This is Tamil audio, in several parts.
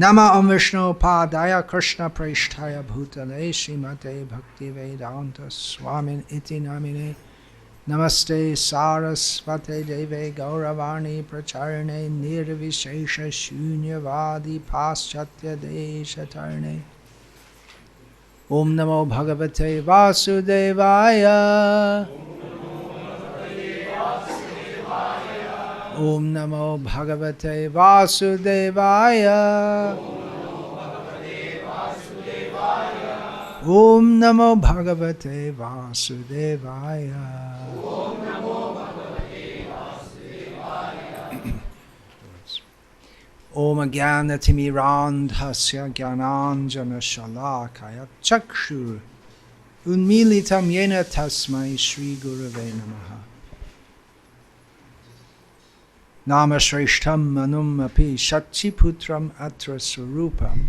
Nama Om Vishnu Padaya Krishna Preshthaya Bhutale Srimate Bhakti Vedanta Swami Iti Namine Namaste Sarasvate Deve Gauravani Pracharane Nirvishesha Shunyavadi Paschatya Deshatarne Om Namo Bhagavate Vasudevaya Om Namo Bhagavate Vasudevaya Om Namo Bhagavate Vasudevaya Om Jnanatirmirandhasya Jnananjana Shalakaya Chakshur Unmilitam Yena Tasmai Shri Gurave Namaha Nama Shreshtham Manum Api Shakchiputram Atra Surupam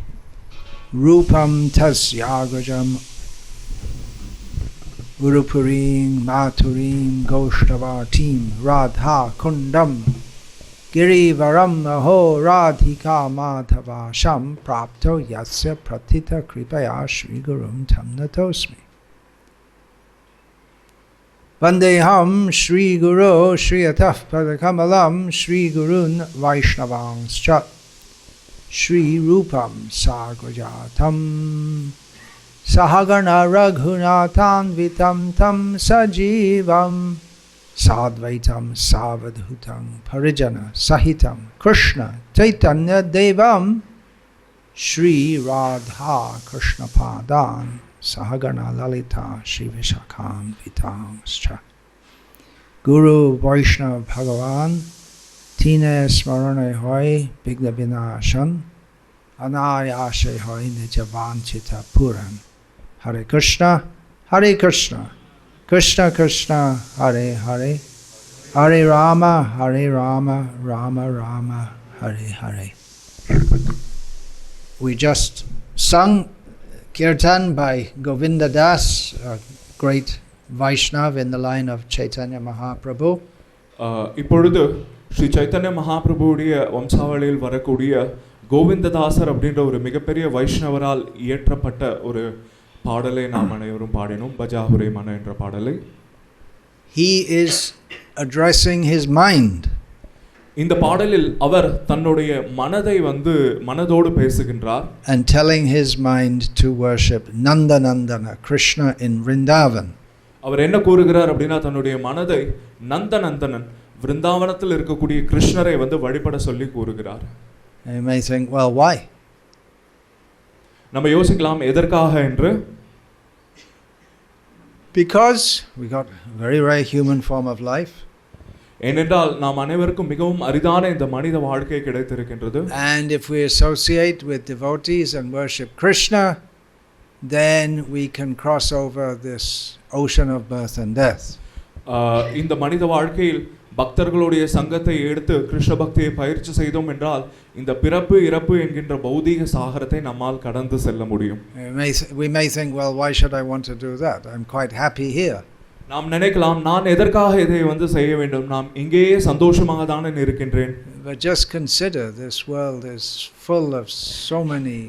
Rupam Tasyagajam Urupurim Maturim Goshtavatim Radha Kundam Girivaram Aho Radhika Madhava Sham Prapto Yasya Pratita Kripaya Shri Gurum Tam Natosmi Vandeham Shri Guru Shri Ataf Padakamalam Shri Gurun Vaishnavangscha Shri Rupam Sagrajatam Sahagana Raghunathan Vitam Tam Sajivam Sadvaitam Savadhutam Parijana Sahitam Krishna Chaitanya Devam Shri Radha Krishna Padan Sahagana Lalita Shri Vishakam Vitamscha Guru Vaishnav Bhagavan Tine Smarane Hoy Bigna Vinashan Anayashe Hoy Nijavanchita Puran Hare Krishna Krishna Krishna Hare Hare Hare Rama Rama Rama Hare Hare. We just sung Kirtan by Govinda Das, a great Vaishnav in the line of Chaitanya Mahaprabhu. இப்பொழுது ஸ்ரீ சைத்தன்ய மகாபிரபுவுடைய வம்சாவளியில் வரக்கூடிய கோவிந்ததாசர் அப்படின்ற ஒரு மிகப்பெரிய வைஷ்ணவரால் இயற்றப்பட்ட ஒரு பாடலை நாம் அனைவரும் பாடினோம் பஜாஹுரே மன என்ற பாடலை. He is addressing his mind. இந்த பாடலில் அவர் தன்னுடைய மனதை மனதோடு பேசுகின்றார். And telling his mind to worship Nandanandana Krishna in Vrindavan. அவர் என்ன கூறுகிறார் அப்படினா தன்னுடைய மனதை நந்தநந்தனன் விருந்தாவனத்தில் இருக்கக்கூடிய கிருஷ்ணரை வழிபட சொல்லி கூறுகிறார். You may think, well, why? நம்ம யோசிக்கலாம் எதற்காக என்று. Because we got a very, very human form of life. ஏனென்றால் நாம் அனைவருக்கும் மிகவும் அரிதான இந்த மனித வாழ்க்கை கிடைத்திருக்கின்றது. And if we associate with devotees and worship Krishna, then we can cross over this ocean of birth and death. இந்த மனித வாழ்க்கையில் பக்தர்களுடைய சங்கத்தை எடுத்து கிருஷ்ண பக்தியை பயிற்சி செய்தோம் என்றால் இந்த பிறப்பு இறப்பு என்கின்ற பௌதீக சாகரத்தை நம்மால் கடந்து செல்ல முடியும். We may think, well, why should I want to do that? I'm quite happy here. நாம் நினைக்கலாம் நான் எதற்காக இதை செய்ய வேண்டும், நாம் இங்கேயே சந்தோஷமாக தான் இருக்கின்றேன். But just consider, this world is full of so many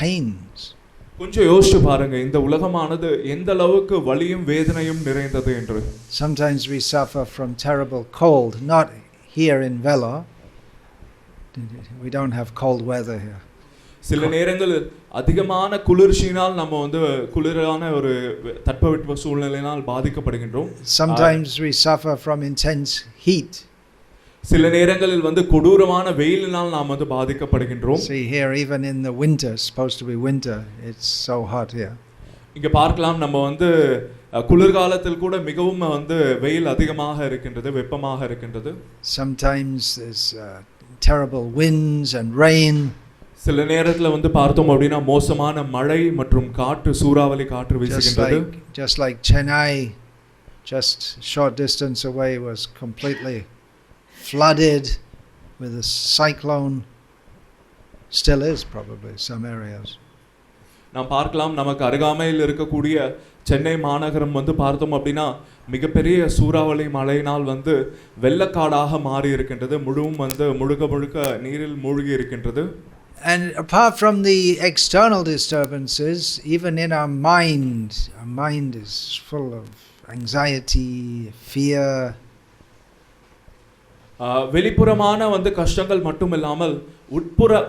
pains. கொஞ்சம் யோசிச்சு பாருங்க இந்த உலகமானது எந்த அளவுக்கு வலியும் வேதனையும் நிறைந்தது என்று. Sometimes we suffer from terrible cold, not here in Vellore. We don't have cold weather here. சில நேரங்களில் அதிகமான குளிர்ச்சியினால் நம்ம குளிரான ஒரு தட்பவெட்ப சூழ்நிலையினால் பாதிக்கப்படுகின்றோம். Sometimes we suffer from intense heat. சில நேரங்களில் கொடூரமான வெயிலினால் நாம் பாதிக்கப்படுகின்றோம். See here, even in the winter, supposed to be winter, it's so hot here. இங்க பார்க்கலாம் நம்ம குளிர்காலத்தில் கூட மிகவும் வெயில் அதிகமாக இருக்கின்றது, வெப்பமாக இருக்கின்றது. Sometimes there's terrible winds and rain. சில நேரத்துல பார்த்தோம் அப்படினா மோசமான மழை மற்றும் காற்று, சூறாவளி காற்று வீசுகின்றது. Just like Chennai, just short distance away, was completely flooded with a cyclone. Still is probably some areas. நாம் பார்க்கலாம் நமக்கு அருகாமையில் இருக்கக்கூடிய சென்னை மாநகரம் பார்த்தோம் அப்படினா மிகப்பெரிய சூறாவளி மழையினால் வெள்ளக்காடாக மாறி இருக்கின்றது. முழுக்க நீரில் மூழ்கி இருக்கின்றது. And apart from the external disturbances, even in our mind is full of anxiety, fear. வெளிப்புறமான வந்து கஷ்டங்கள் மட்டும் இல்லாமல்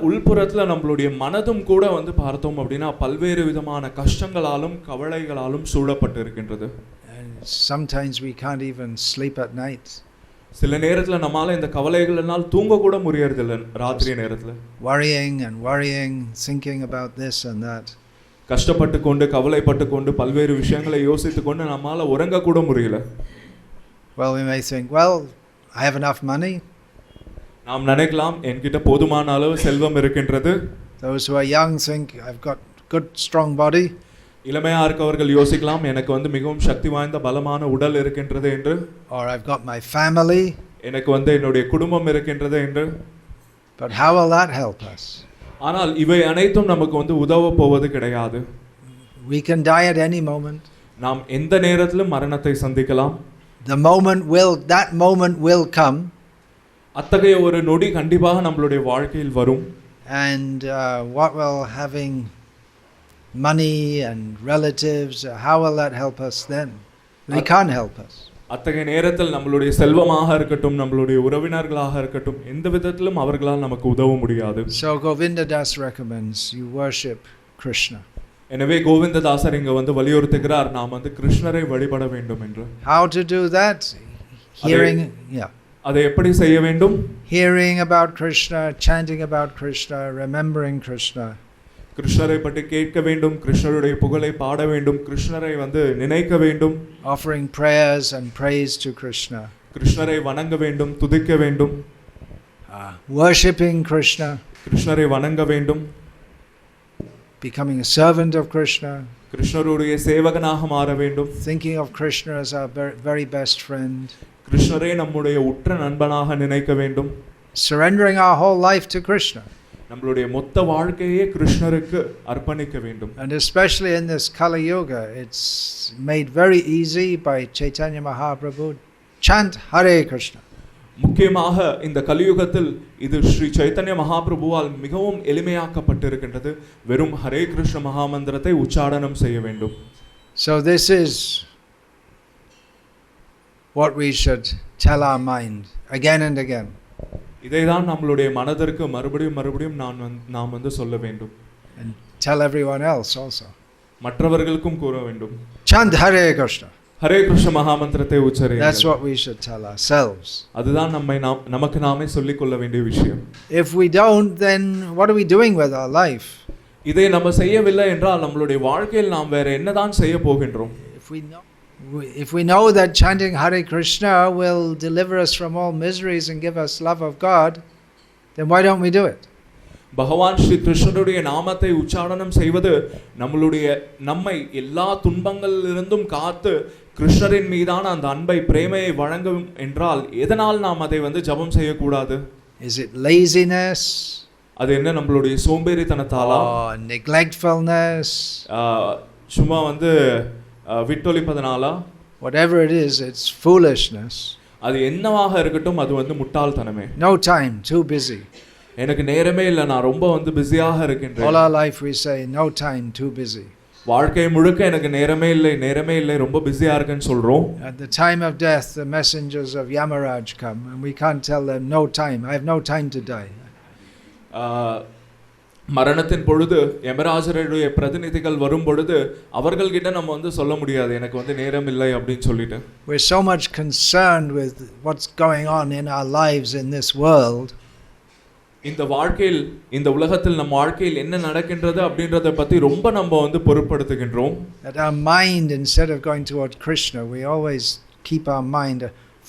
உள்புறத்துல நம்மளுடைய மனதும் கூட வந்து பார்த்தோம் அப்படின்னா பல்வேறு விதமான கஷ்டங்களாலும் கவலைகளாலும் சூழப்பட்டு இருக்கின்றது. Sometimes we can't even sleep at night. சில நேரத்துல நம்மால இந்த கவலைகளால் தூங்க கூட முடியறது இல்ல ராத்திரி நேரத்துல. Worrying, thinking about this and that. கஷ்டப்பட்டு கொண்டு கவலைப்பட்டு கொண்டு பல்வேறு விஷயங்களை யோசித்து கொண்டு நம்மால உறங்க கூட முடியல. Well, we may think, well, I have enough money. நாம் நினைக்கலாம் என்கிட்ட போதுமான அளவு செல்வம் இருக்கின்றது. Those who are young think I've got good strong body. இளமையா இருக்கவர்கள் யோசிக்கலாம் எனக்கு வந்து மிகவும் சக்தி வாய்ந்த பலமான உடல் இருக்கின்றது என்று. Or I've got my family. எனக்கு வந்து என்னுடைய குடும்பம் இருக்கின்றது என்று. But how will that help us? ஆனால் இவை அனைத்தும் நமக்கு வந்து உதவ போவது கிடையாது. We can die at any moment. நாம் எந்த நேரத்திலும் மரணத்தை சந்திக்கலாம். That moment will come. அத்தகைய ஒரு நொடி கண்டிப்பாக நம்மளுடைய வாழ்க்கையில் வரும். And what will having money and relatives, how will that help us then? They can't help us. அத்தகைய நேரத்தில் நம்மளுடைய செல்வமாக இருக்கட்டும் நம்மளுடைய உறவினர்களாக இருக்கட்டும் எந்த விதத்திலும் அவர்களால் நமக்கு உதவ முடியாது. So Govinda Das recommends you worship Krishna. எனவே கோவிந்ததாசர் இங்க வந்து வலியுறுத்துகிறார் நாம் வந்து கிருஷ்ணரை வழிபட வேண்டும் என்று. How to do that? அதை எப்படி செய்ய வேண்டும்? Hearing about Krishna, chanting about Krishna, remembering Krishna. கிருஷ்ணரை பற்றி கேட்க வேண்டும், கிருஷ்ணருடைய புகழை பாட வேண்டும், கிருஷ்ணரை வந்து நினைக்க வேண்டும். Offering prayers and praise to Krishna. கிருஷ்ணரை வணங்க வேண்டும், துதிக்க வேண்டும். Worshipping Krishna. கிருஷ்ணரை வணங்க வேண்டும். Becoming a servant of Krishna. கிருஷ்ணருடைய சேவகனாக மாற வேண்டும். Thinking of Krishna as our very best friend. கிருஷ்ணரை நம்முடைய உற்ற நண்பனாக நினைக்க வேண்டும். Surrendering our whole life to Krishna. நம்மளுடைய மொத்த வாழ்க்கையே கிருஷ்ணருக்கு அர்ப்பணிக்க வேண்டும். And especially in this Kali Yuga, it's made very easy by Chaitanya Mahaprabhu. Chant Hare Krishna. முக்கியமாக இந்த கலியுகத்தில் இது ஸ்ரீ சைத்தன்ய மகாபிரபுவால் மிகவும் எளிமையாக்கப்பட்டிருக்கின்றது. வெறும் ஹரே கிருஷ்ண மகாமந்திரத்தை உச்சாரணம் செய்ய வேண்டும். So this is what we should tell our mind again and again. இதைதான் நம்மளுடைய மனதிற்கு மறுபடியும் நாம் வந்து சொல்ல வேண்டும். And tell everyone else also. மற்றவர்களுக்கும் கூற வேண்டும். Chant Hare Krishna. Hare Krishna மகாமந்திரத்தை உச்சரியுங்கள். That's what we should tell ourselves. அதுதான் நமக்கு நாமே சொல்லிக் கொள்ள வேண்டிய விஷயம். If we don't, then what are we doing with our life? இதை நம்ம செய்யவில்லை என்றால் நம்மளுடைய வாழ்க்கையில் நாம் வேற என்னதான் செய்ய போகின்றோம்? If we know that chanting Hare Krishna will deliver us from all miseries and give us love of God, then why don't we do it? பகவான் ஸ்ரீ கிருஷ்ணருடைய நாமத்தை உச்சாரணம் செய்வது நம்மை எல்லா துன்பங்களிலிருந்தும் காத்து கிருஷ்ணரின் மீதான அந்த அன்பை பிரேமையை வழங்கும் என்றால் எதனால் நாம் அதை வந்து ஜபம் செய்யக்கூடாது? Is it laziness? அது என்ன நம்மளுடைய சோம்பேறித்தனத்தாலா? Neglectfulness? சும்மா வந்து விட்டொழிப்பதனாலா? Whatever it is, it's foolishness. அது என்னவாக இருக்கட்டும் அது வந்து முட்டாள்தனமே. No time, too busy. எனக்கு நேரமே இல்லை, நான் ரொம்ப வந்து பிஸியாக இருக்கின்றேன். All our life we say no time, too busy. வாழ்க்கை முழுக்க எனக்கு நேரமே இல்லை ரொம்ப பிஸியா இருக்கேன்னு சொல்றோம். At the time of death the messengers of Yamaraj come and we can't tell them no time, I have no time to die. மரணத்தின் பொழுது யமராஜருடைய பிரதிநிதிகள் வரும் பொழுது அவர்கள் கிட்ட நம்ம வந்து சொல்ல முடியாது எனக்கு வந்து நேரம் இல்லை அப்படினு சொல்லிட்டு. We're so much concerned with what's going on in our lives in this world. இந்த வாழ்க்கையில் இந்த உலகத்தில் நம்ம வாழ்க்கையில் என்ன நடக்கின்றது அப்படின்றத பத்தி ரொம்ப நம்ம வந்து பொறுப்படுத்துகின்றோம். That our mind, instead of going toward Krishna, we always keep our mind,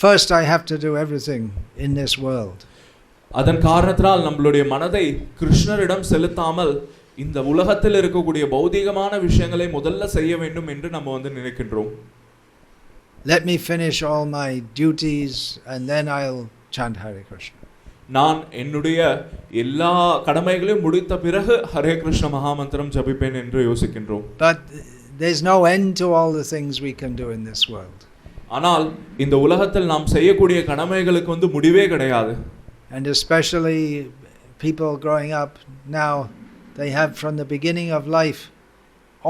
first I have to do everything in this world. அதன் காரணத்தால் நம்மளுடைய மனதை கிருஷ்ணரிடம் செலுத்தாமல் இந்த உலகத்தில் இருக்கக்கூடிய பௌதிகமான விஷயங்களை முதல்ல செய்ய வேண்டும் என்று நம்ம வந்து நினைக்கின்றோம். Let me finish all my duties and then I'll chant Hare Krishna. நான் என்னுடைய எல்லா கடமைகளையும் முடித்த பிறகு ஹரே கிருஷ்ண மகாமந்திரம் ஜபிப்பேன் என்று யோசிக்கின்றோம். But there's no end to all the things we can do in this world. ஆனால் இந்த உலகத்தில் நாம் செய்யக்கூடிய கடமைகளுக்கு வந்து முடிவே கிடையாது. And especially people growing up now, they have from the beginning of life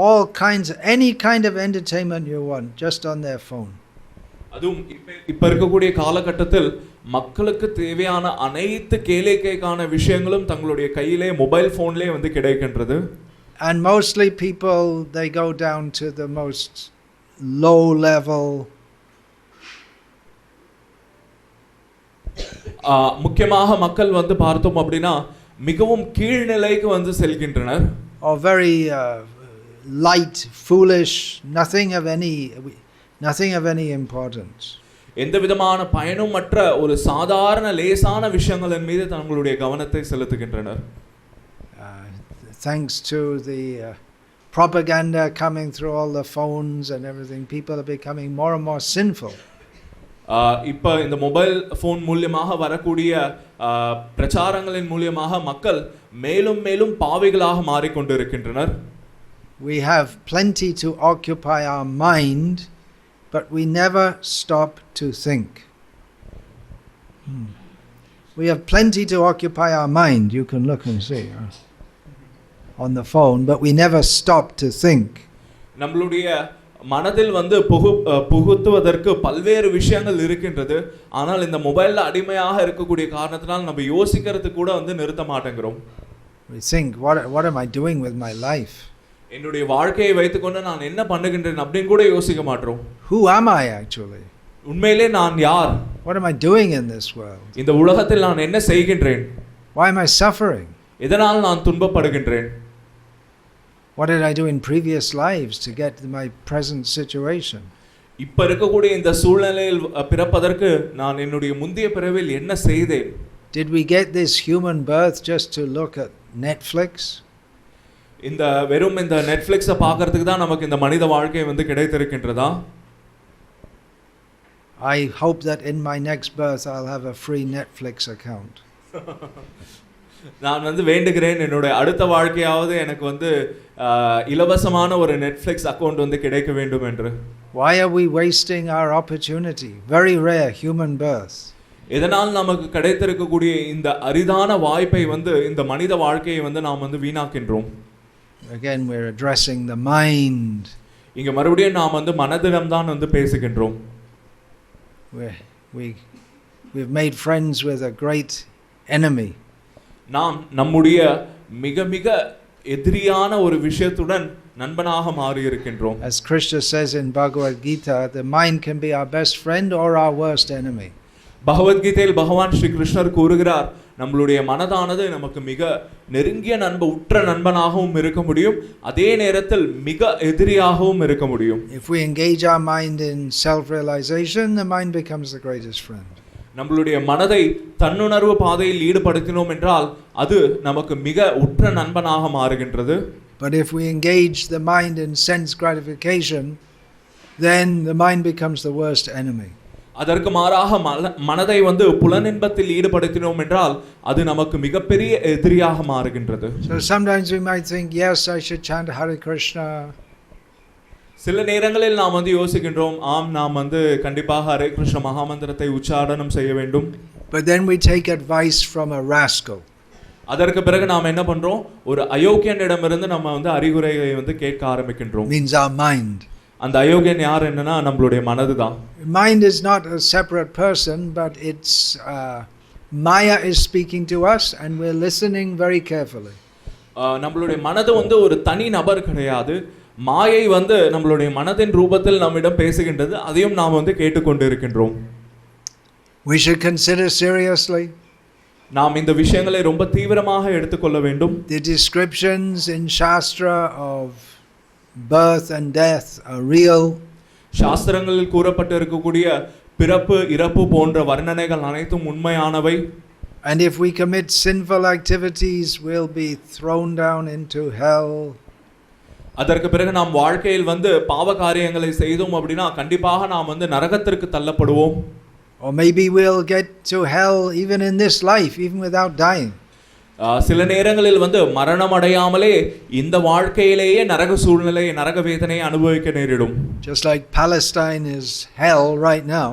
all kinds of, any kind of entertainment you want, just on their phone. அதுவும் இப்ப இருக்கக்கூடிய காலகட்டத்தில் மக்களுக்கு தேவையான அனைத்து கேளிக்கைக்கான விஷயங்களும் தங்களுடைய கையிலே மொபைல் போன்லயே வந்து கிடைக்கின்றது. And mostly people, they go down to the most low level. முக்கியமாக மக்கள் வந்து பார்த்தோம் அப்படின்னா மிகவும் கீழ்நிலைக்கு வந்து செல்கின்றனர். Or very light, foolish, nothing of any importance. எந்த விதமான பயனுமற்ற ஒரு சாதாரண லேசான விஷயங்களின் மீது தங்களுடைய கவனத்தை செலுத்துகின்றனர். Thanks to the propaganda coming through all the phones and everything, people are becoming more and more sinful. இப்ப இந்த மொபைல் போன் மூலமாக வரக்கூடிய பிரச்சாரங்களின் மூலமாக மக்கள் மேலும் மேலும் பாவிகளாக மாறிக்கொண்டிருக்கின்றனர். We have plenty to occupy our mind, but we never stop to think. We have plenty to occupy our mind, you can look and see on the phone, but we never stop to think. நம்மளுடைய மனதில் வந்து புகுத்துவதற்கு பல்வேறு விஷயங்கள் இருக்கின்றது. ஆனால் இந்த மொபைல்ல அடிமையாக இருக்கக்கூடிய காரணத்தினால் நம்ம யோசிக்கிறது கூட வந்து நிறுத்த மாட்டேங்கிறோம். We think, what am I doing with my life? என்னுடைய வாழ்க்கையை வைத்துக்கொண்டு நான் என்ன பண்ணுகின்றேன் அப்படின்னு கூட யோசிக்க மாட்டோம். Who am I actually? உண்மையிலே நான் யார்? What am I doing in this world? இந்த உலகத்தில் நான் என்ன செய்கின்றேன்? Why am I suffering? எதனால் நான் துன்பப்படுகின்றேன்? What did I do in previous lives to get to my present situation? இப்ப இருக்கக்கூடிய இந்த சூழ்நிலையில் பிறப்பதற்கு நான் என்னுடைய முந்தைய பிறவியில் என்ன செய்தேன்? Did we get this human birth just to look at Netflix? இந்த வெறும் இந்த நெட்ஃபிளிக்ஸை பார்க்கிறதுக்கு தான் நமக்கு இந்த மனித வாழ்க்கை வந்து கிடைத்திருக்கின்றதா? I hope that in my next birth I'll have a free Netflix account. நான் வந்து வேண்டுகிறேன் என்னோட அடுத்த வாழ்க்கையாவது எனக்கு வந்து இலவசமான ஒரு நெட்ஃபிளிக்ஸ் அக்கவுண்ட் வந்து கிடைக்க வேண்டும் என்று. Why are we wasting our opportunity? Very rare human birth. இதனால் நமக்கு கிடைத்திருக்கக்கூடிய இந்த அரிதான வாய்ப்பை வந்து இந்த மனித வாழ்க்கையை வந்து நாம் வந்து வீணாக்கின்றோம். Again we're addressing the mind. இங்க மறுபடியும் நாம் வந்து மனதிடம் தான் வந்து பேசுகின்றோம். We've made friends with a great enemy. நாம் நம்முடைய மிக மிக எதிரியான ஒரு விஷயத்துடன் நண்பனாக மாறி இருக்கின்றோம். As Krishna says in Bhagavad Gita, the mind can be our best friend or our worst enemy. பகவத்கீதையில் பகவான் ஸ்ரீ கிருஷ்ணர் கூறுகிறார், நம்மளுடைய மனதானது நமக்கு மிக நெருங்கிய உற்ற நண்பனாகவும் இருக்க முடியும், அதே நேரத்தில் மிக எதிரியாகவும் இருக்க முடியும். If we engage our mind in self-realization, the mind becomes the greatest friend. நம்மளுடைய மனதை தன்னுணர்வு பாதையில் ஈடுபடுத்தினோம் என்றால் அது நமக்கு மிக உற்ற நண்பனாக மாறுகின்றது. But if we engage the mind in sense gratification, then the mind becomes the worst enemy. அதற்கு மாறாக மனதை வந்து புலனின்பத்தில் ஈடுபடுத்தினோம் என்றால் அது நமக்கு மிகப்பெரிய எதிரியாக மாறுகின்றது. So sometimes we might think, yes, I should chant Hare Krishna. சில நேரங்களில் நாம் வந்து யோசிக்கின்றோம், ஆம் நாம் வந்து கண்டிப்பாக ஹரே கிருஷ்ண மகாமந்திரத்தை உச்சாரணம் செய்ய வேண்டும். But then we take advice from a rascal. அதற்கு பிறகு நாம் என்ன பண்றோம், ஒரு அயோக்கியனிடமிருந்து நம்ம வந்து அறிவுரையை வந்து கேட்க ஆரம்பிக்கின்றோம். Means our mind. அந்த அயோக்கியன் யார் என்னன்னா நம்மளுடைய மனது தான். Mind is not a separate person, but it's Maya is speaking to us and we're listening very carefully. நம்மளுடைய மனது வந்து ஒரு தனி நபர் கிடையாது. மாயை வந்து நம்மளுடைய மனதின் ரூபத்தில் நம்மிடம் பேசுகின்றது, அதையும் நாம் வந்து கேட்டுக்கொண்டு இருக்கின்றோம். We should consider seriously. நாம் இந்த விஷயங்களை ரொம்ப தீவிரமாக எடுத்துக்கொள்ள வேண்டும். The descriptions in Shastra of birth and death are real. சாஸ்திரங்களில் கூறப்பட்டு இருக்கக்கூடிய பிறப்பு இறப்பு போன்ற வர்ணனைகள் அனைத்தும் உண்மையானவை. And if we commit sinful activities, we'll be thrown down into hell. அதற்கு பிறகு நாம் வாழ்க்கையில் வந்து பாவ காரியங்களை செய்தோம் அப்படின்னா கண்டிப்பாக நாம் வந்து நரகத்திற்கு தள்ளப்படுவோம். Or maybe we'll get to hell even in this life, even without dying. சில நேரங்களில் வந்து மரணம் அடையாமலே இந்த வாழ்க்கையிலேயே நரக சூழ்நிலை நரக வேதனையை அனுபவிக்க நேரிடும். Just like Palestine is hell right now.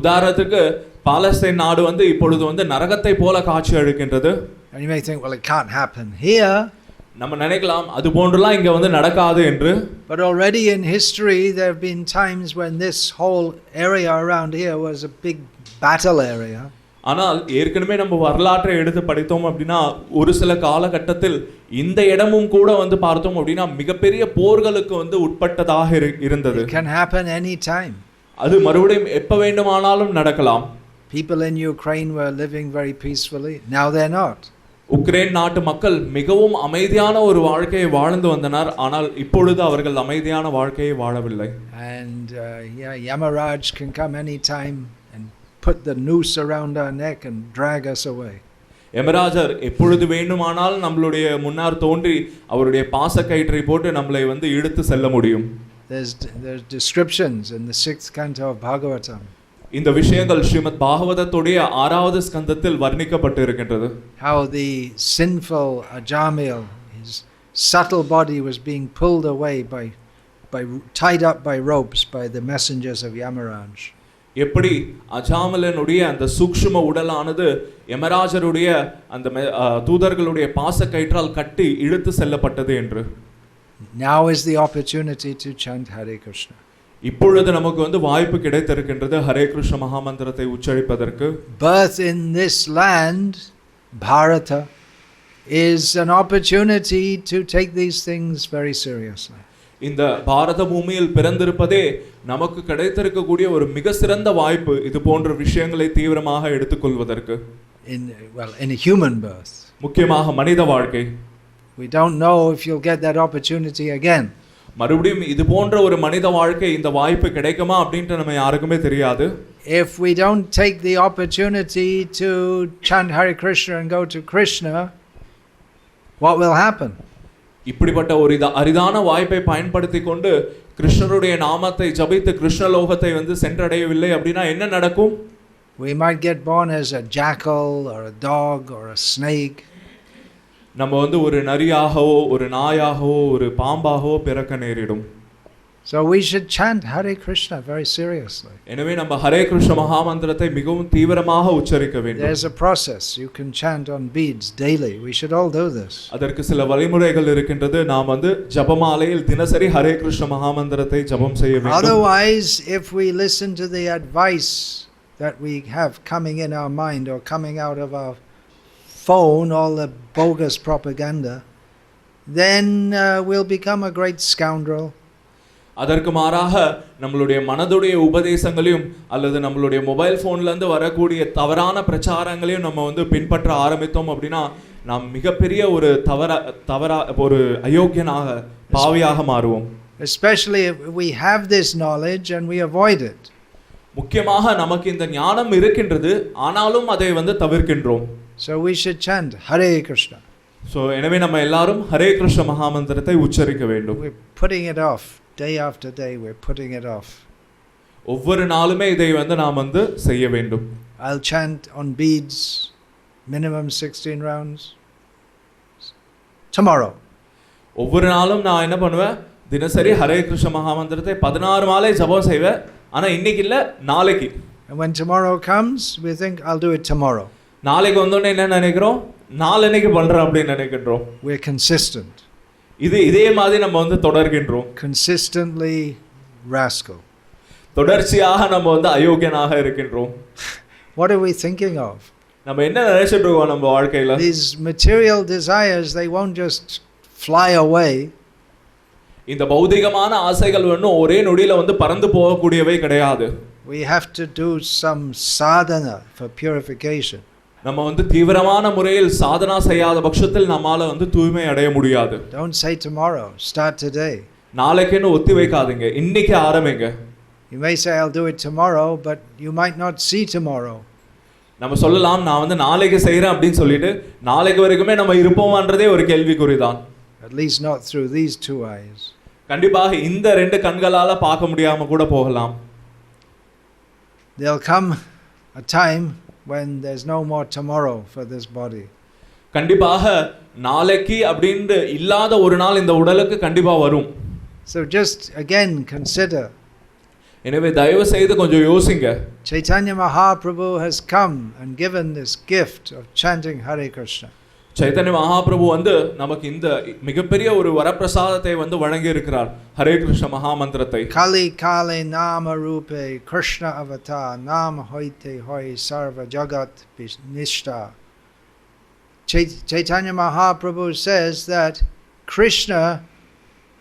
உதாரணத்துக்கு பாலஸ்தீன் நாடு வந்து இப்பொழுது வந்து நரகத்தை போல காட்சி அளிக்கின்றது. And you may think, well, it can't happen here. நம்ம நினைக்கலாம் அது போன்றலாம் இங்க வந்து நடக்காது என்று. But already in history there have been times when this whole area around here was a big battle area. ஆனால் ஏற்கனவே நம்ம வரலாற்றை எடுத்து படித்தோம் அப்படின்னா ஒரு சில காலகட்டத்தில் இந்த இடமும் கூட வந்து பார்த்தோம் அப்படின்னா மிகப்பெரிய போர்களுக்கு வந்து உட்பட்டதாக இருந்தது. It can happen any time. அது மறுபடியும் எப்ப வேண்டுமானாலும் நடக்கலாம். People in Ukraine were living very peacefully. Now they're not. Ukraine நாட்டு மக்கள் மிகவும் அமைதியான ஒரு வாழ்க்கையை வாழ்ந்து வந்தனர். ஆனால் இப்பொழுது அவர்கள் அமைதியான வாழ்க்கையை வாழவில்லை. And Yamaraj can come any time and put the noose around our neck and drag us away. யமராஜர் எப்பொழுது வேண்டுமானால் நம்மளுடைய முன்னார் தோன்றி அவருடைய பாசக்கயிற்றை போட்டு நம்மளை வந்து இழுத்து செல்ல முடியும். There's descriptions in the 6th canto of Bhagavatam. இந்த விஷயங்கள் ஸ்ரீமத் பாகவதத்துடைய 6வது ஸ்கந்தத்தில் வர்ணிக்கப்பட்டு இருக்கின்றது. How the sinful Ajamil, his subtle body was being pulled away by tied up by ropes by the messengers of Yamaraj. எப்படி அஜாமலனுடைய அந்த சூக்ஷ்ம உடலானது யமராஜருடைய அந்த தூதர்களுடைய பாசக்கயிற்றால் கட்டி இழுத்து செல்லப்பட்டது என்று. Now is the opportunity to chant Hare Krishna. இப்பொழுது நமக்கு வந்து வாய்ப்பு கிடைத்திருக்கின்றது Hare Krishna மகாமந்திரத்தை உச்சரிப்பதற்கு. Birth in this land, Bharata, is an opportunity to take these things very seriously. இந்த பாரத பூமியில் பிறந்திருப்பதே நமக்கு கிடைத்திருக்கக்கூடிய ஒரு மிக சிறந்த வாய்ப்பு இது போன்ற விஷயங்களை தீவிரமாக எடுத்துக்கொள்வதற்கு. In a human birth. முக்கியமாக மனித வாழ்க்கை. We don't know if you'll get that opportunity again. மறுபடியும் இது போன்ற ஒரு மனித வாழ்க்கை இந்த வாய்ப்பு கிடைக்குமா அப்படின்ட்டு நம்ம யாருக்குமே தெரியாது. If we don't take the opportunity to chant Hare Krishna and go to Krishna, what will happen? இப்படிப்பட்ட ஒரு அரிதான வாய்ப்பை பயன்படுத்தி கொண்டு கிருஷ்ணருடைய நாமத்தை ஜபித்து கிருஷ்ணலோகத்தை வந்து சென்றடையவில்லை அப்படின்னா என்ன நடக்கும்? We might get born as a jackal or a dog or a snake. நம்ம வந்து ஒரு நரியாகவோ ஒரு நாயாகவோ ஒரு பாம்பாகவோ பிறக்க நேரிடும். So we should chant Hare Krishna very seriously. எனவே நம்ம ஹரே கிருஷ்ண மகாமந்திரத்தை மிகவும் தீவிரமாக உச்சரிக்க வேண்டும். There's a process. You can chant on beads daily. We should all do this. அதற்கு சில வழிமுறைகள் இருக்கின்றது. நாம் வந்து ஜபமாலையில் தினசரி ஹரே கிருஷ்ண மகாமந்திரத்தை ஜபம் செய்ய வேண்டும். Otherwise, if we listen to the advice that we have coming in our mind or coming out of our phone, all the bogus propaganda, then we'll become a great scoundrel. அதற்கு மாறாக நம்மளுடைய மனதுடைய உபதேசங்களையும் அல்லது நம்மளுடைய மொபைல் ஃபோன்ல இருந்து வரக்கூடிய தவறான பிரச்சாரங்களையும் நம்ம வந்து பின்பற்ற ஆரம்பித்தோம் அப்படின்னா நாம் மிகப்பெரிய ஒரு தவறா ஒரு அயோக்கியனாக பாவியாக மாறுவோம். Especially if we have this knowledge and we avoid it. முக்கியமாக நமக்கு இந்த ஞானம் இருக்கின்றது ஆனாலும் அதை வந்து தவிர்க்கின்றோம். So we should chant Hare Krishna. So எனவே நம்ம எல்லாரும் ஹரே கிருஷ்ண மகாமந்திரத்தை உச்சரிக்க வேண்டும். We're putting it off day after day. We're putting it off. ஒவ்வொரு நாளுமே இதை வந்து நாம் வந்து செய்ய வேண்டும். I'll chant on beads minimum 16 rounds tomorrow. ஒவ்வொரு நாளும் நான் என்ன பண்ணுவேன், தினசரி ஹரே கிருஷ்ண மகாமந்திரத்தை 16 மாலை ஜபம் செய்வேன். ஆனா இன்னைக்கு இல்ல, நாளைக்கு. And when tomorrow comes, we think I'll do it tomorrow. நாளைக்கு வந்தோடனே என்ன நினைக்கிறோம், நாளைக்கு பண்றோம் அப்படின்னு நினைக்கின்றோம். We're consistent. இதே மாதிரி நம்ம வந்து தொடர்கின்றோம். Consistently rascal. தொடர்ச்சியாக நம்ம வந்து அயோக்கியனாக இருக்கின்றோம். What are we thinking of? நம்ம என்ன நினைச்சிட்டு இருக்கோம் நம்ம வாழ்க்கையில? These material desires, they won't just fly away. இந்த பௌதிகமான ஆசைகள் வந்து ஒரே நொடியில வந்து பறந்து போகக்கூடியவை கிடையாது. We have to do some sadhana for purification. நம்ம வந்து தீவிரமான முறையில் சாதனா செய்யாத பட்சத்தில் நம்மால வந்து தூய்மை அடைய முடியாது. Don't say tomorrow, start today. நாளைக்குன்னு ஒத்தி வைக்காதீங்க, இன்னைக்கு ஆரம்பிங்க. You may say I'll do it tomorrow, but you might not see tomorrow. நம்ம சொல்லலாம் நான் வந்து நாளைக்கு செய்றேன் அப்படினு சொல்லிட்டு நாளைக்கு வரைக்குமே நம்ம இருப்போம்ன்றதே ஒரு கேள்விக்குறிதான். At least not through these two eyes. கண்டிப்பாக இந்த ரெண்டு கண்களால பார்க்க முடியாம கூட போகலாம். There'll come a time when there's no more tomorrow for this body. கண்டிப்பாக நாளைக்கு அப்படினு இல்லாத ஒரு நாள் இந்த உடலுக்கு கண்டிப்பா வரும். So just again consider. எனவே தயவு செய்து கொஞ்சம் யோசிங்க. Chaitanya Mahaprabhu has come and given this gift of chanting Hare Krishna. Chaitanya Mahaprabhu வந்து நமக்கு இந்த மிகப்பெரிய ஒரு வரப்பிரசாதத்தை வந்து வழங்கி இருக்கிறார், Hare Krishna மகாமந்திரத்தை. Kali kale nama rupe Krishna avatar nam hoite hoi sarva jagat nishta. Chaitanya Mahaprabhu says that Krishna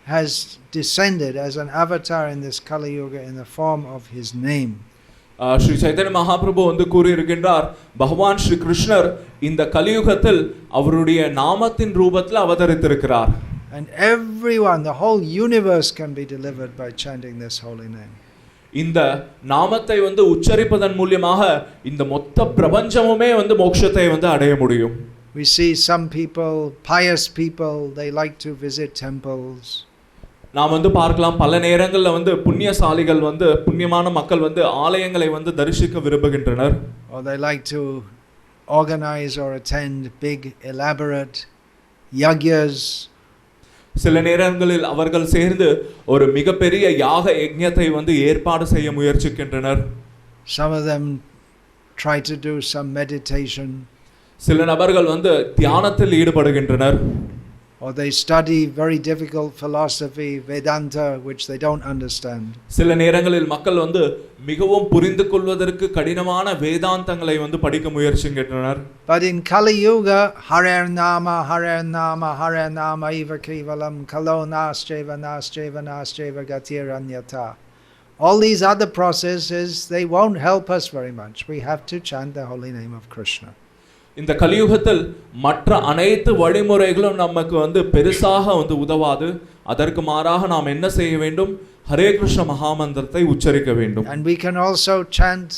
has descended as an avatar in this Kali Yuga in the form of his name. Sri Chaitanya Mahaprabhu வந்து கூறியிருக்கின்றார், பகவான் ஸ்ரீ கிருஷ்ணர் இந்த கலியுகத்தில் அவருடைய நாமத்தின் ரூபத்தில் அவதரித்திருக்கிறார். And everyone, the whole universe can be delivered by chanting this holy name. இந்த நாமத்தை வந்து உச்சரிப்பதன் மூலமாக இந்த மொத்த பிரபஞ்சமுமே வந்து மோட்சத்தை வந்து அடைய முடியும். We see some people, pious people, they like to visit temples. நாம் வந்து பார்க்கலாம், பல நேரங்களில் வந்து புண்ணியசாலிகள் வந்து புண்ணியமான மக்கள் வந்து ஆலயங்களை வந்து தரிசிக்க விரும்புகின்றனர். Or they like to organize or attend big elaborate yagyas. சில நேரங்களில் அவர்கள் சேர்ந்து ஒரு மிகப்பெரிய யாக யஜ்ஞத்தை வந்து ஏற்பாடு செய்ய முயற்சிக்கின்றனர். Some of them try to do some meditation. சில நபர்கள் வந்து தியானத்தில் ஈடுபடுகின்றனர். Or they study very difficult philosophy, Vedanta, which they don't understand. சில நேரங்களில் மக்கள் வந்து மிகவும் புரிந்து கொள்வதற்கு கடினமான வேதாந்தங்களை வந்து படிக்க முயற்சிக்கின்றனர். But in Kali Yuga, Hare Nama, Hare Nama, Hare Nama, Eva Kevalam, Kalo Nascheva, Nascheva, Nascheva, Gatiranyata. All these other processes, they won't help us very much. We have to chant the holy name of Krishna. இந்த கலியுகத்தில் மற்ற அனைத்து வழிமுறைகளும் நமக்கு வந்து பெருசாக வந்து உதவாது. அதற்கு மாறாக நாம் என்ன செய்ய வேண்டும்? ஹரே கிருஷ்ண மகாமந்திரத்தை உச்சரிக்க வேண்டும். And we can also chant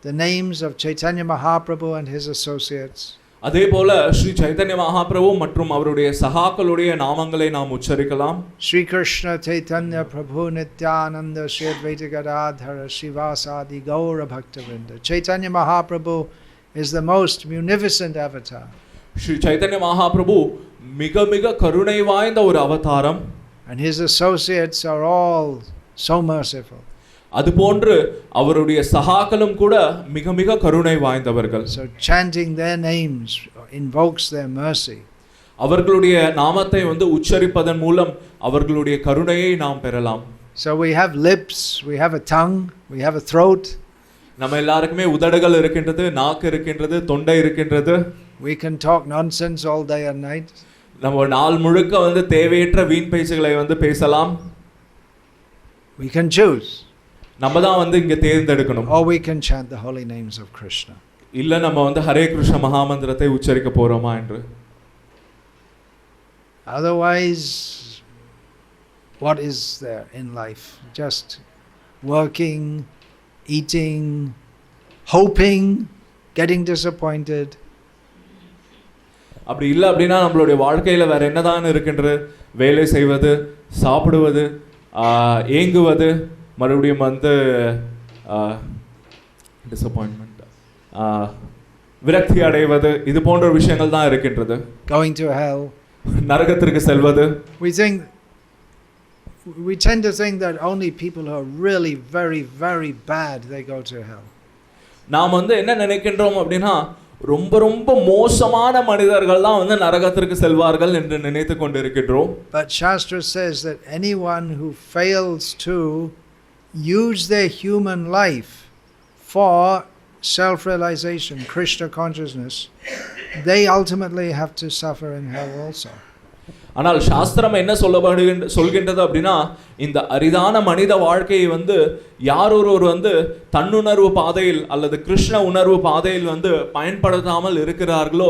the names of Chaitanya Mahaprabhu and his associates. அதே போல ஸ்ரீ சைத்தன்ய மகாபிரபு மற்றும் அவருடைய சகாக்களுடைய நாமங்களை நாம் உச்சரிக்கலாம். Sri Krishna Chaitanya Prabhu Nityananda Shri Advaita Gadadhara Srivasadi Gaura Bhaktivinoda. Chaitanya Mahaprabhu is the most munificent avatar. Sri Chaitanya Mahaprabhu மிக மிக கருணை வாய்ந்த ஒரு அவதாரம். And his associates are all so merciful. அதுபோன்று அவருடைய சகாக்களும் கூட மிக மிக கருணை வாய்ந்தவர்கள். So chanting their names invokes their mercy. அவர்களுடைய நாமத்தை வந்து உச்சரிப்பதன் மூலம் அவர்களுடைய கருணையை நாம் பெறலாம். So we have lips, we have a tongue, we have a throat. நம்ம எல்லாருக்குமே உதடுகள் இருக்கின்றது, நாக்கு இருக்கின்றது, தொண்டை இருக்கின்றது. We can talk nonsense all day and night. நம்ம நாள் முழுக்க வந்து தேவையற்ற வீண் பேச்சுகளை வந்து பேசலாம். We can choose. நம்ம தான் வந்து இங்க தேர்ந்தெடுக்கணும். Or we can chant the holy names of Krishna. இல்ல நம்ம வந்து ஹரே கிருஷ்ண மகாமந்திரத்தை உச்சரிக்க போறோமா என்று. Otherwise, what is there in life? Just working, eating, hoping, getting disappointed. அப்படி இல்லை அப்படின்னா நம்மளுடைய வாழ்க்கையில் வேற என்னதான் இருக்கின்றது? வேலை செய்வது, சாப்பிடுவது, ஏங்குவது, மறுபடியும் வந்து டிசப்பாயின்மெண்ட், விரக்தி அடைவது, இது போன்ற விஷயங்கள் தான் இருக்கின்றது. Going to hell. நரகத்திற்கு செல்வது. We tend to think that only people who are really very, very bad, they go to hell. நாம் வந்து என்ன நினைக்கின்றோம் அப்படின்னா, ரொம்ப ரொம்ப மோசமான மனிதர்கள் தான் வந்து நரகத்திற்கு செல்வார்கள் என்று நினைத்து கொண்டிருக்கின்றோம். But Shastra says that anyone who fails to use their human life for self-realization, Krishna consciousness, they ultimately have to suffer in hell also. ஆனால் சாஸ்திரம் என்ன சொல்கின்றது அப்படின்னா, இந்த அரிதான மனித வாழ்க்கையை வந்து யார் ஒருவர் வந்து தன்னுணர்வு பாதையில் அல்லது கிருஷ்ண உணர்வு பாதையில் வந்து பயன்படுத்தாமல் இருக்கிறார்களோ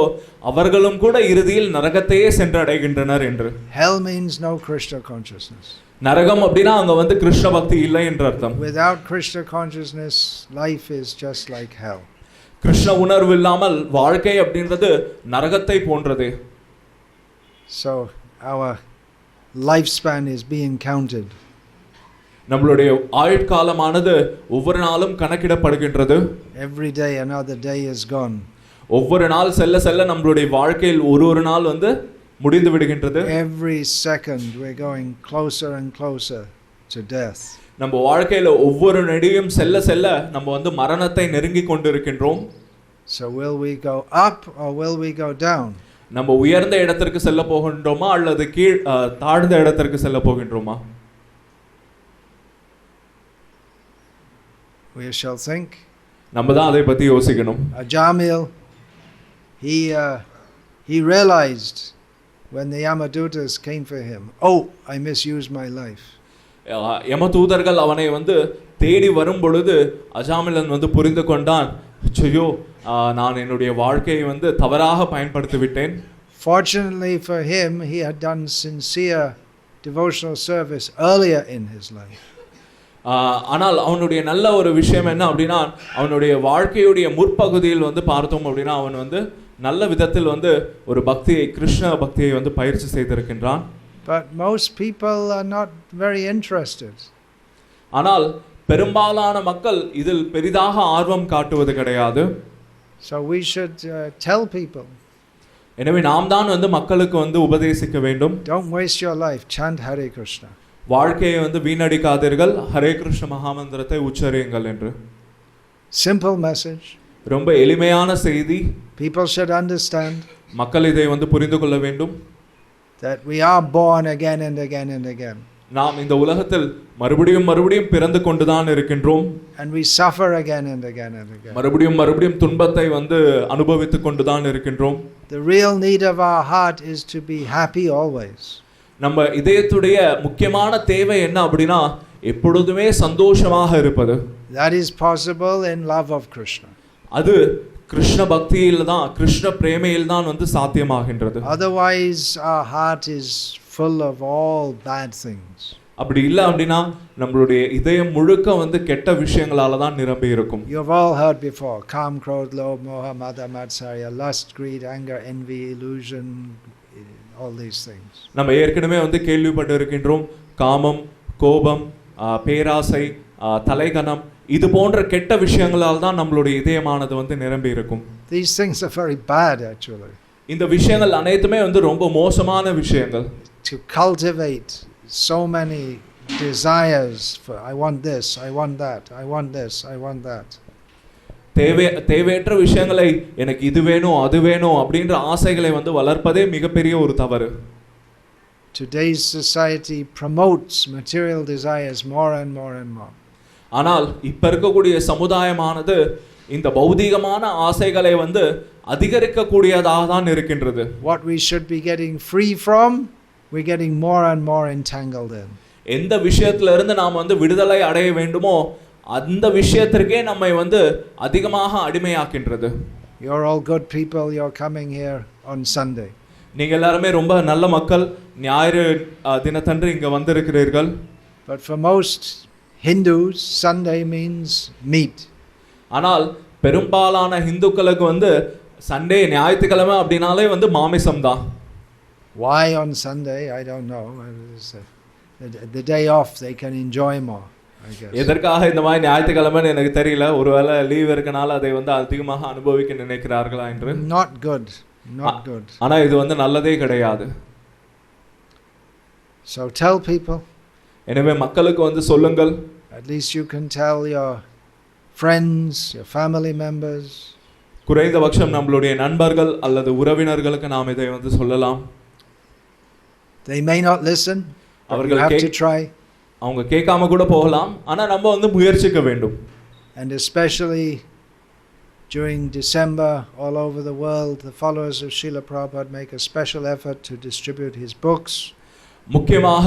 அவர்களும் கூட இறுதியில் நரகத்தையே சென்றடைகின்றனர் என்று. Hell means no Krishna consciousness. நரகம் அப்படின்னா அங்க வந்து கிருஷ்ண பக்தி இல்லை என்று அர்த்தம். Without Krishna consciousness, life is just like hell. Krishna உணர்வு இல்லாமல் வாழ்க்கை அப்படின்றது நரகத்தை போன்றது. So our lifespan is being counted. நம்மளுடைய ஆயுட்காலமானது ஒவ்வொரு நாளும் கணக்கிடப்படுகின்றது. Every day another day is gone. ஒவ்வொரு நாள் செல்ல செல்ல நம்மளுடைய வாழ்க்கையில் ஒரு நாள் வந்து முடிந்து விடுகின்றது. Every second we're going closer and closer to death. நம்ம வாழ்க்கையில ஒவ்வொரு நொடியும் செல்ல செல்ல நம்ம வந்து மரணத்தை நெருங்கி கொண்டிருக்கின்றோம். So will we go up or will we go down? நம்ம உயர்ந்த இடத்திற்கு செல்ல போகின்றோமா அல்லது கீழ் தாழ்ந்த இடத்திற்கு செல்ல போகின்றோமா? We shall think. நம்ம தான் அதை பத்தி யோசிக்கணும். Ajamil, he realized when the Yamadutas came for him, oh, I misused my life. யமதூதர்கள் அவனை தேடி வரும் பொழுது அஜாமிலன் புரிந்து கொண்டான், ஐயோ நான் என்னுடைய வாழ்க்கையை தவறாக பயன்படுத்தி விட்டேன். Fortunately for him, he had done sincere devotional service earlier in his life. ஆனால் அவனுடைய நல்ல ஒரு விஷயம் என்ன அப்படின்னா, அவனுடைய வாழ்க்கையுடைய முற்பகுதியில் பார்த்தோம் அப்படின்னா அவன் நல்ல விதத்தில் ஒரு பக்தியை, கிருஷ்ண பக்தியை பயிற்சி செய்திருக்கின்றான். But most people are not very interested. ஆனால் பெரும்பாலான மக்கள் இதில் பெரிதாக ஆர்வம் காட்டுவது கிடையாது. So we should tell people. எனவே நாம் தான் மக்களுக்கு உபதேசிக்க வேண்டும். Don't waste your life. Chant Hare Krishna. வாழ்க்கையை வீணடிக்காதீர்கள், ஹரே கிருஷ்ண மகாமந்திரத்தை உச்சரியுங்கள் என்று. Simple message. ரொம்ப எளிமையான செய்தி. People should understand. மக்கள் இதை புரிந்து கொள்ள வேண்டும். That we are born again and again and again. நாம் இந்த உலகத்தில் மறுபடியும் மறுபடியும் பிறந்து கொண்டுதான் இருக்கின்றோம். And we suffer again and again and again. மறுபடியும் மறுபடியும் துன்பத்தை அனுபவித்துக் கொண்டுதான் இருக்கின்றோம். The real need of our heart is to be happy always. நம்ம இதயத்துடைய முக்கியமான தேவை என்ன அப்படினா எப்பொழுதுமே சந்தோஷமாக இருப்பது. That is possible in love of Krishna. அது கிருஷ்ண பக்தியில் தான், கிருஷ்ண பிரேமையில் தான் சாத்தியமாகின்றது. Otherwise our heart is full of all bad things. அப்படி இல்ல அப்படினா நம்மளுடைய இதயம் முழுக்க கெட்ட விஷயங்களால தான் நிரம்பி இருக்கும். You have all heard before: Kam, Krodh, Lobh, Moha, Mada, Matsarya, lust, greed, anger, envy, illusion, all these things. நம்ம ஏற்கனவே கேள்விப்பட்டு இருக்கின்றோம். காமம், கோபம், பேராசை, தலைகனம், இது போன்ற கெட்ட விஷயங்களால் தான் நம்மளுடைய இதயமானது நிரம்பி இருக்கும். These things are very bad actually. இந்த விஷயங்கள் அனைத்துமே ரொம்ப மோசமான விஷயங்கள். To cultivate so many desires for I want this, I want that, I want this, I want that. தேவையற்ற விஷயங்களை எனக்கு இது வேணும் அது வேணும் அப்படின்ற ஆசைகளை வளர்ப்பதே மிகப்பெரிய ஒரு தவறு. Today's society promotes material desires more and more and more. ஆனால் இப்ப இருக்கக்கூடிய சமுதாயமானது இந்த பௌதிகமான ஆசைகளை அதிகரிக்க கூடியதாக தான் இருக்கின்றது. What we should be getting free from, we're getting more and more entangled in. எந்த விஷயத்துல இருந்து நாம் விடுதலை அடைய வேண்டுமோ அந்த விஷயத்திற்கே நம்மை அதிகமாக அடிமையாக்கின்றது. You're all good people, you're coming here on Sunday. நீங்க எல்லாரும் ரொம்ப நல்ல மக்கள், ஞாயிறு தினத்தன்று இங்க வந்திருக்கிறீர்கள். But for most Hindus, Sunday means meat. ஆனால் பெரும்பாலான இந்துக்களுக்கு சண்டே, ஞாயிற்றுக்கிழமை அப்படினாலே மாமிசம் தான். Why on Sunday? I don't know. The day off they can enjoy more, I guess. எதற்காக இந்த மாதிரி ஞாயிற்றுக்கிழமைன்னு எனக்கு தெரியல. ஒருவேளை லீவ் இருக்கனால அதை அதிகமாக அனுபவிக்க நினைக்கிறார்களா என்று. Not good. Not good. ஆனா இது நல்லதே கிடையாது. So tell people. எனவே மக்களுக்கு சொல்லுங்கள். At least you can tell your friends, your family members. குறைந்தபட்சம் நம்மளுடைய நண்பர்கள் அல்லது உறவினர்களுக்கு நாம் இதை சொல்லலாம். They may not listen. அவர்கள் have to try. அவங்க கேட்காம கூட போகலாம். ஆனா நம்ம முயற்சிக்க வேண்டும். And especially during December, all over the world, the followers of Srila Prabhupada make a special effort to distribute his books. முக்கியமாக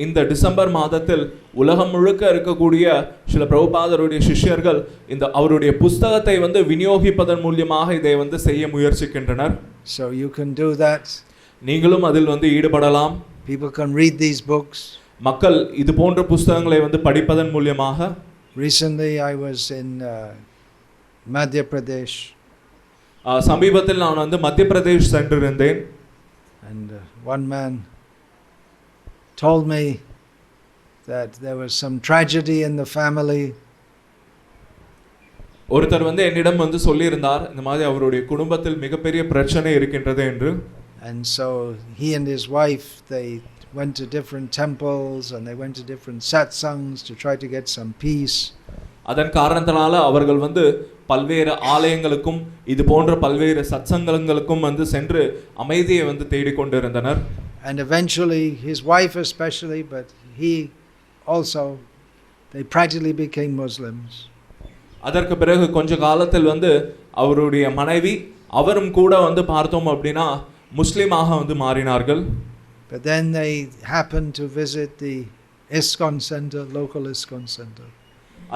இந்த டிசம்பர் மாதத்தில் உலகம் முழுக்க இருக்கக்கூடிய ஸ்ரீல பிரபுபாதருடைய சிஷ்யர்கள் இந்த அவருடைய புத்தகத்தை விநியோகிப்பதன் மூலமாக இதை செய்ய முயற்சிக்கின்றனர். So you can do that. நீங்களும் அதில் ஈடுபடலாம். People can read these books. மக்கள் இது போன்ற புத்தகங்களை படிப்பதன் மூலமாக. Recently I was in Madhya Pradesh. சமீபத்தில் நான் மத்திய பிரதேஷ் சென்றிருந்தேன். And one man told me that there was some tragedy in the family. ஒருத்தர் என்னிடம் சொல்லியிருந்தார், இந்த மாதிரி அவருடைய குடும்பத்தில் மிகப்பெரிய பிரச்சனை இருக்கின்றது என்று. And so he and his wife, they went to different temples and they went to different satsangs to try to get some peace. அதன் காரணத்தினால அவர்கள் பல்வேறு ஆலயங்களுக்கும் இது போன்ற பல்வேறு சத்சங்கங்களுக்கும் வந்து சென்று அமைதியை வந்து தேடிக்கொண்டிருந்தனர். And eventually his wife especially, but he also, they practically became Muslims. அதற்கு பிறகு கொஞ்ச காலத்தில் வந்து அவருடைய மனைவி அவரும் கூட வந்து பார்த்தோம் அப்படின்னா முஸ்லிமாக வந்து மாறினார்கள். But then they happened to visit the ISKCON center, local ISKCON center.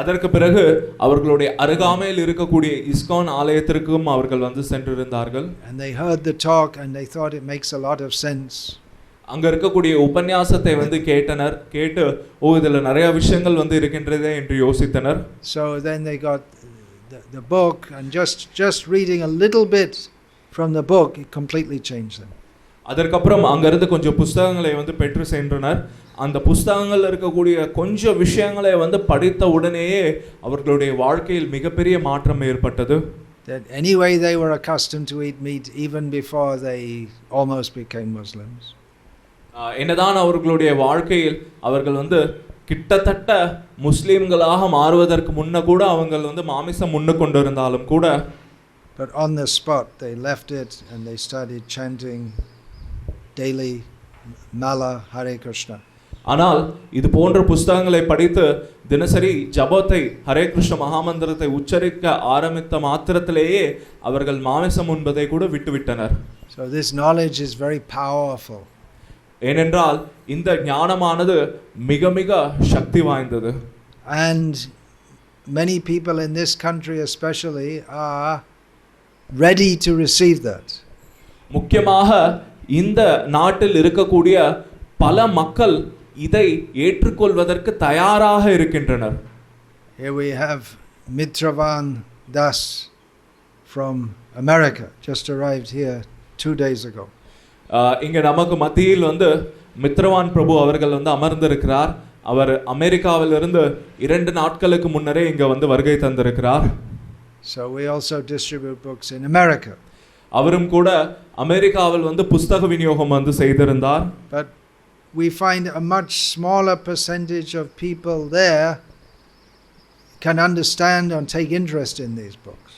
அதற்கு பிறகு அவர்களுடைய அருகாமையில் இருக்கக்கூடிய இஸ்கான் ஆலயத்திற்கும் அவர்கள் வந்து சென்றிருந்தார்கள். And they heard the talk and they thought it makes a lot of sense. அங்க இருக்கக்கூடிய உபன்யாசத்தை வந்து கேட்டனர். கேட்டு இதுல நிறைய விஷயங்கள் வந்து இருக்கின்றதே என்று யோசித்தனர். So then they got the book, and just reading a little bit from the book, it completely changed them. அதற்கப்புறம் அங்கிருந்து கொஞ்சம் புஸ்தகங்களை வந்து பெற்று சென்றனர். அந்த புஸ்தகங்கள் இருக்கக்கூடிய கொஞ்சம் விஷயங்களை வந்து படித்த உடனேயே அவர்களுடைய வாழ்க்கையில் மிகப்பெரிய மாற்றம் ஏற்பட்டது. That anyway they were accustomed to eat meat even before they almost became Muslims. என்னதான் அவர்களுடைய வாழ்க்கையில் அவர்கள் வந்து கிட்டத்தட்ட முஸ்லிம்களாக மாறுவதற்கு முன்ன கூட அவங்க வந்து மாமிசம் உண்ணு கொண்டிருந்தாலும் கூட, but on the spot they left it and they started chanting daily mala Hare Krishna. ஆனால் இது போன்ற புஸ்தகங்களை படித்து தினசரி ஜபத்தை ஹரே கிருஷ்ண மகாமந்திரத்தை உச்சரிக்க ஆரம்பித்த மாத்திரத்திலேயே அவர்கள் மாமிசம் உண்பதை கூட விட்டுவிட்டனர். So this knowledge is very powerful. ஏனென்றால் இந்த ஞானமானது மிக மிக சக்தி வாய்ந்தது. And many people in this country especially are ready to receive that. முக்கியமாக இந்த நாட்டில் இருக்கக்கூடிய பல மக்கள் இதை ஏற்றுக்கொள்வதற்கு தயாராக இருக்கின்றனர். Here we have Mitravan Das from America, just arrived here 2 days ago. இங்க நமக்கு மத்தியில் வந்து மித்ரவான் பிரபு அவர்கள் வந்து அமர்ந்திருக்கிறார். அவர் அமெரிக்காவிலிருந்து 2 நாட்களுக்கு முன்னரே இங்க வந்து வருகை தந்திருக்கிறார். So we also distribute books in America. அவரும் கூட அமெரிக்காவில் வந்து புத்தக விநியோகம் வந்து செய்திருந்தார். But we find a much smaller percentage of people there can understand and take interest in these books.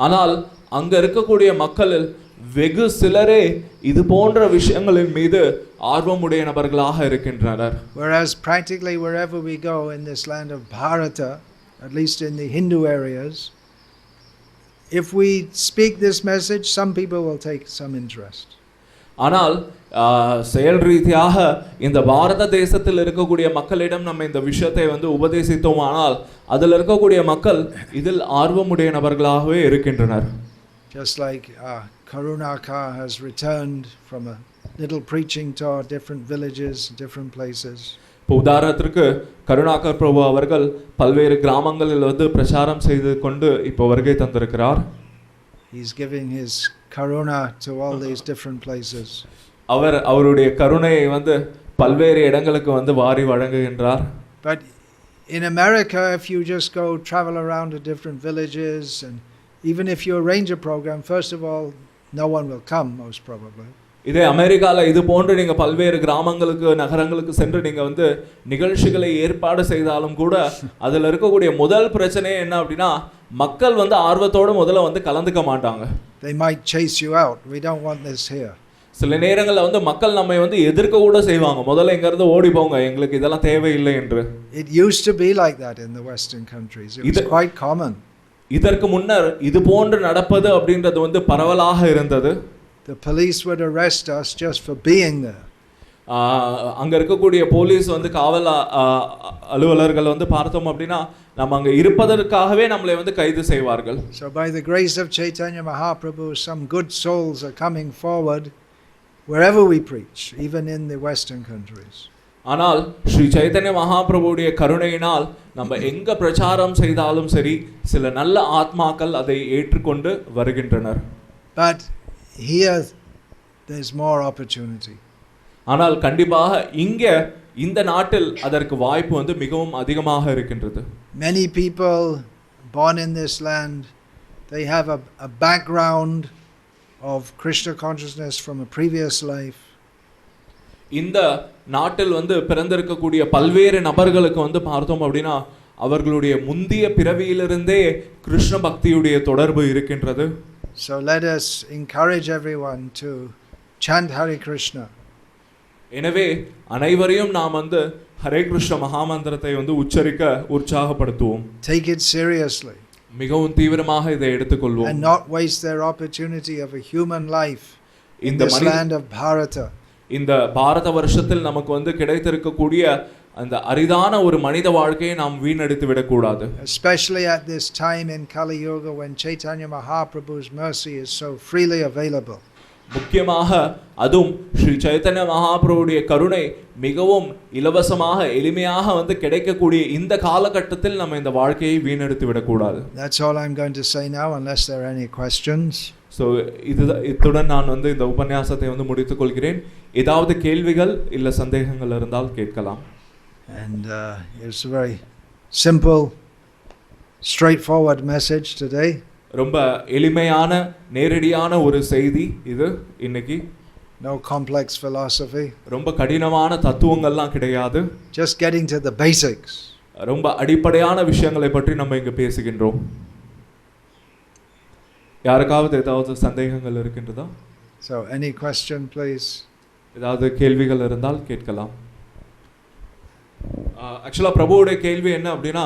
ஆனால் அங்க இருக்கக்கூடிய மக்களில் வெகு சிலரே இது போன்ற விஷயங்களின் மீது ஆர்வமுடைய நபர்களாக இருக்கின்றனர். Whereas practically wherever we go in this land of Bharata, at least in the Hindu areas, if we speak this message, some people will take some interest. ஆனால் செயல் ரீதியாக இந்த பாரத தேசத்தில் இருக்கக்கூடிய மக்களிடம் நம்ம இந்த விஷயத்தை வந்து உபதேசித்தோமானால் அதில் இருக்கக்கூடிய மக்கள் இதில் ஆர்வமுடைய நபர்களாகவே இருக்கின்றனர். Just like Karunaka has returned from a little preaching tour, different villages, different places. இப்போ உதாரணத்திற்கு கருணாகர் பிரபு அவர்கள் பல்வேறு கிராமங்களில் வந்து பிரச்சாரம் செய்து கொண்டு இப்போ வருகை தந்திருக்கிறார். He's giving his karuna to all these different places. அவருடைய கருணையை வந்து பல்வேறு இடங்களுக்கு வந்து வாரி வழங்குகின்றார். But in America, if you just go travel around to different villages, and even if you arrange a program, first of all, no one will come, most probably. இதே அமெரிக்காவில் இது போன்று நீங்கள் பல்வேறு கிராமங்களுக்கு நகரங்களுக்கு சென்று நீங்கள் வந்து நிகழ்ச்சிகளை ஏற்பாடு செய்தாலும் கூட அதில் இருக்கக்கூடிய முதல் பிரச்சனை என்ன அப்படின்னா மக்கள் வந்து ஆர்வத்தோடு முதல்ல வந்து கலந்துக்க மாட்டாங்க. They might chase you out. We don't want this here. சில நேரங்களில் வந்து மக்கள் நம்மை வந்து எதிர்க்க கூட செய்வாங்க. முதல்ல இங்கிருந்து ஓடி போங்க, எங்களுக்கு இதெல்லாம் தேவையில்லை என்று. It used to be like that in the Western countries. It was quite common. இதற்கு முன்னர் இது போன்று நடப்பது அப்படின்றது வந்து பரவலாக இருந்தது. The police would arrest us just for being there. அங்க இருக்கக்கூடிய போலீஸ் வந்து காவல் அலுவலர்கள் வந்து பார்த்தோம் அப்படின்னா நம்ம அங்க இருப்பதற்காகவே நம்மளை வந்து கைது செய்வார்கள். So by the grace of Chaitanya Mahaprabhu, some good souls are coming forward wherever we preach, even in the Western countries. ஆனால் ஸ்ரீ சைத்தன்ய மகாபிரபுடைய கருணையினால் நம்ம எங்க பிரச்சாரம் செய்தாலும் சரி சில நல்ல ஆத்மாக்கள் அதை ஏற்றுக்கொண்டு வருகின்றனர். But here there's more opportunity. ஆனால் கண்டிப்பாக இங்க இந்த நாட்டில் அதற்கு வாய்ப்பு வந்து மிகவும் அதிகமாக இருக்கின்றது. Many people born in this land, they have a background of Krishna consciousness from a previous life. இந்த நாட்டில் வந்து பிறந்திருக்கக்கூடிய பல்வேறு நபர்களுக்கு வந்து பார்த்தோம் அப்படின்னா அவர்களுடைய முந்திய பிறவியிலிருந்தே கிருஷ்ண பக்தியுடைய தொடர்பு இருக்கின்றது. So let us encourage everyone to chant Hare Krishna. எனவே அனைவரையும் நாம் ஹரே கிருஷ்ண மகாமந்திரத்தை உச்சரிக்க உற்சாகப்படுத்துவோம். Take it seriously. மிகவும் தீவிரமாக இதை எடுத்துக்கொள்வோம். And not waste their opportunity of a human life in this land of Bharata. இந்த பாரத வருஷத்தில் நமக்கு கிடைத்திருக்கக்கூடிய அந்த அரிதான ஒரு மனித வாழ்க்கையை நாம் வீணடித்து விடக்கூடாது. Especially at this time in Kali Yuga when Chaitanya Mahaprabhu's mercy is so freely available. முக்கியமாக அதுவும் ஸ்ரீ சைத்தன்ய மகாபிரபுடைய கருணை மிகவும் இலவசமாக எளிமையாக கிடைக்கக்கூடிய இந்த காலகட்டத்தில் நம்ம இந்த வாழ்க்கையை வீணடித்து விடக்கூடாது. That's all I'm going to say now unless there are any questions. So இத்துடன் நான் இந்த உபன்யாசத்தை முடித்துக் கொள்கிறேன். ஏதாவது கேள்விகள் இல்ல சந்தேகங்கள் இருந்தால் கேட்கலாம். And it's a very simple, straightforward message today. ரொம்ப எளிமையான நேரடியான ஒரு செய்தி இது இன்னைக்கு. No complex philosophy. ரொம்ப கடினமான தத்துவங்கள்லாம் கிடையாது. Just getting to the basics. ரொம்ப அடிப்படையான விஷயங்களை பற்றி நம்ம இங்க பேசுகின்றோம். யாருக்காவது ஏதாவது சந்தேகங்கள் இருக்கின்றதா? So any question please. ஏதாவது கேள்விகள் இருந்தால் கேட்கலாம். ஆக்சுவலா பிரபுவோட கேள்வி என்ன அப்படின்னா,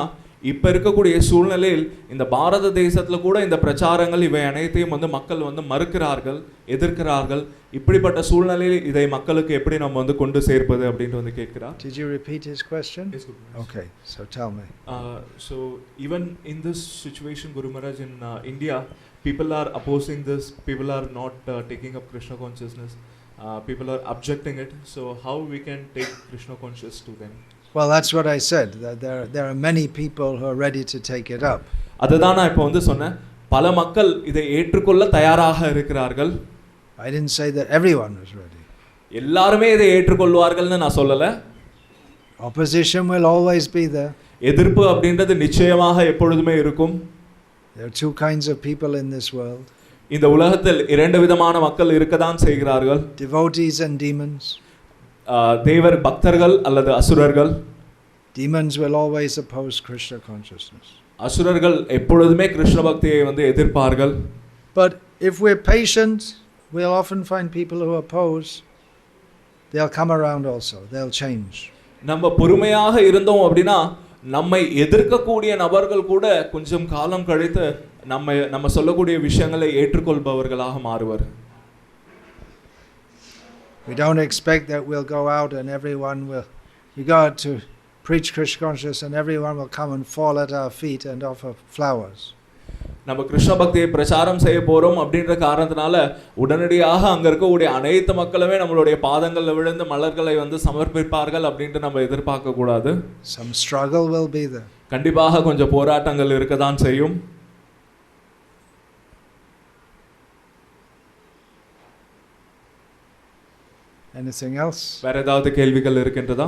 இப்ப இருக்கக்கூடிய சூழ்நிலையில் இந்த பாரத தேசத்துல கூட இந்த பிரச்சாரங்கள் இவை அனைத்தையும் மக்கள் மறுக்கிறார்கள், எதிர்க்கிறார்கள். இப்படிப்பட்ட சூழ்நிலையில் இதை மக்களுக்கு எப்படி நம்ம கொண்டு சேர்ப்பது அப்படினு கேட்கிறார். Did you repeat his question? Yes, Guru Maharaj. Okay, so tell me. So even in this situation, Guru Maharaj, in India, people are opposing this. People are not taking up Krishna consciousness. People are objecting it. So how we can take Krishna conscious to them? Well, that's what I said, that there are many people who are ready to take it up. அதுதான் நான் இப்போ சொன்னேன், பல மக்கள் இதை ஏற்றுக்கொள்ள தயாராக இருக்கிறார்கள். I didn't say that everyone was ready. எல்லாரும் இதை ஏற்றுக்கொள்வார்கள்னு நான் சொல்லல. Opposition will always be there. எதிர்ப்பு அப்படின்றது நிச்சயமாக எப்பொழுதுமே இருக்கும். There are two kinds of people in this world. இந்த உலகத்தில் இரண்டு விதமான மக்கள் இருக்கதான் செய்கிறார்கள். Devotees and demons. தேவர் பக்தர்கள் அல்லது அசுரர்கள். Demons will always oppose Krishna consciousness. அசுரர்கள் எப்பொழுதுமே கிருஷ்ண பக்தியை எதிர்ப்பார்கள். But if we're patient, we'll often find people who oppose. They'll come around also. They'll change. நம்ம பொறுமையாக இருந்தோம் அப்படினா நம்மை எதிர்க்கக்கூடிய நபர்கள் கூட கொஞ்சம் காலம் கழித்து நம்ம சொல்லக்கூடிய விஷயங்களை ஏற்றுக்கொள்பவர்களாக மாறுவர். We don't expect that we'll go out and everyone will, we go out to preach Krishna consciousness and everyone will come and fall at our feet and offer flowers. நம்ம கிருஷ்ண பக்தியை பிரச்சாரம் செய்ய போறோம் அப்படின்ற காரணத்தினால உடனடியாக அங்க இருக்கக்கூடிய அனைத்து மக்களுமே நம்மளுடைய பாதங்கள்ல விழுந்து மலர்களை சமர்ப்பிப்பார்கள் அப்படின்ட்டு நம்ம எதிர்பார்க்க கூடாது. Some struggle will be there. கண்டிப்பாக கொஞ்சம் போராட்டங்கள் இருக்கதான் செய்யும். Anything else? வேற ஏதாவது கேள்விகள் இருக்கின்றதா?